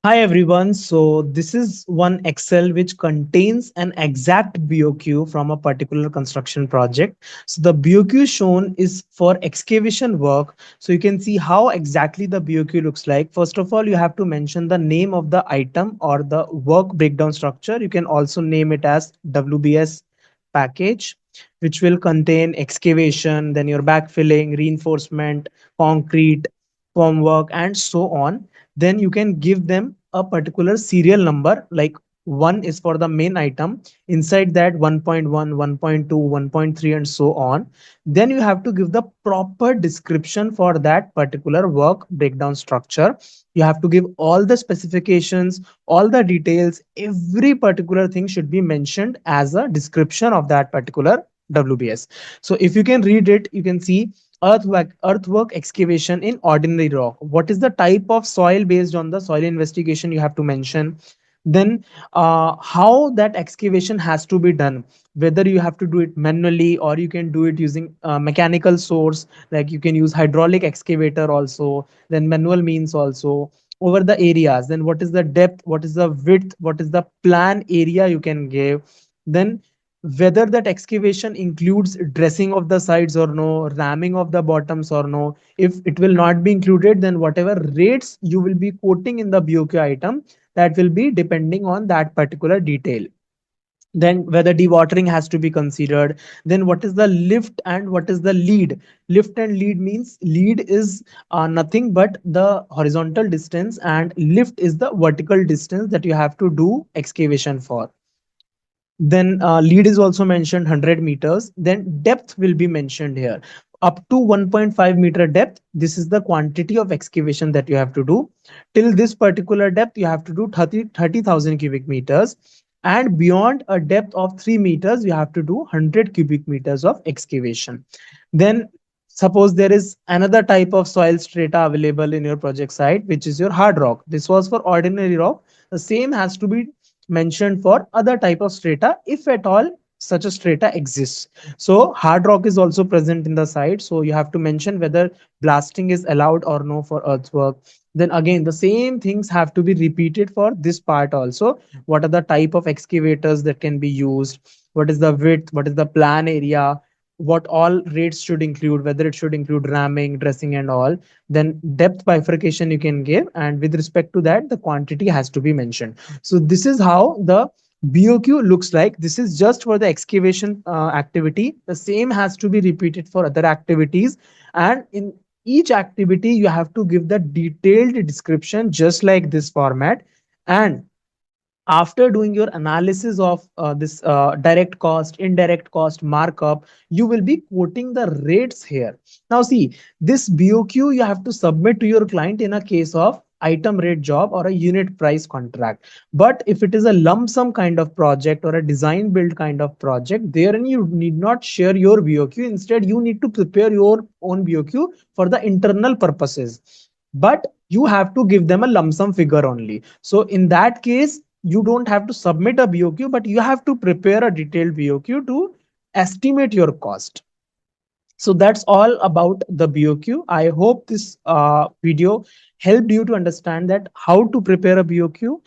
Hi everyone. So this is one Excel which contains an exact BOQ from a particular construction project. So the BOQ shown is for excavation work. So you can see how exactly the BOQ looks like. First of all, you have to mention the name of the item or the work breakdown structure. You can also name it as WBS package, which will contain excavation, then your backfilling, reinforcement, concrete, formwork, and so on. Then you can give them a particular serial number, like one is for the main item, inside that 1.1, 1.2, 1.3, and so on. Then you have to give the proper description for that particular work breakdown structure. You have to give all the specifications, all the details, every particular thing should be mentioned as a description of that particular WBS. So if you can read it, you can see earthwork excavation in ordinary rock. What is the type of soil? Based on the soil investigation, you have to mention. Then how that excavation has to be done, whether you have to do it manually or you can do it using mechanical source, like you can use hydraulic excavator also, then manual means also. Over the areas, then what is the depth, what is the width, what is the plan area you can give. Then whether that excavation includes dressing of the sides or no, ramming of the bottoms or no. If it will not be included, then whatever rates you will be quoting in the BOQ item, that will be depending on that particular detail. Then whether dewatering has to be considered. Then what is the lift and what is the lead. Lift and lead means lead is nothing but the horizontal distance, and lift is the vertical distance that you have to do excavation for. Then lead is also mentioned 100 meters. Then depth will be mentioned here up to 1.5 meter depth. This is the quantity of excavation that you have to do. Till this particular depth you have to do 30,000 cubic meters, and beyond a depth of 3 meters you have to do 100 cubic meters of excavation. Then suppose there is another type of soil strata available in your project site, which is your hard rock. This was for ordinary rock. The same has to be mentioned for other type of strata, if at all such a strata exists. So hard rock is also present in the site, so you have to mention whether blasting is allowed or no for earthwork. Then again the same things have to be repeated for this part also. What are the type of excavators that can be used, what is the width, what is the plan area, what all rates should include, whether it should include ramming, dressing, and all. Then depth bifurcation you can give, and with respect to that the quantity has to be mentioned. So this is how the BOQ looks like. This is just for the excavation activity. The same has to be repeated for other activities, and in each activity you have to give the detailed description just like this format. And after doing your analysis of this direct cost, indirect cost, markup, you will be quoting the rates here. Now see, this BOQ you have to submit to your client in a case of item rate job or a unit price contract. But if it is a lump sum kind of project or a design build kind of project, therein you need not share your BOQ. Instead you need to prepare your own BOQ for the internal purposes, but you have to give them a lump sum figure only. So in that case you don't have to submit a BOQ, but you have to prepare a detailed BOQ to estimate your cost. So that's all about the BOQ. I hope this video helped you to understand that how to prepare a BOQ.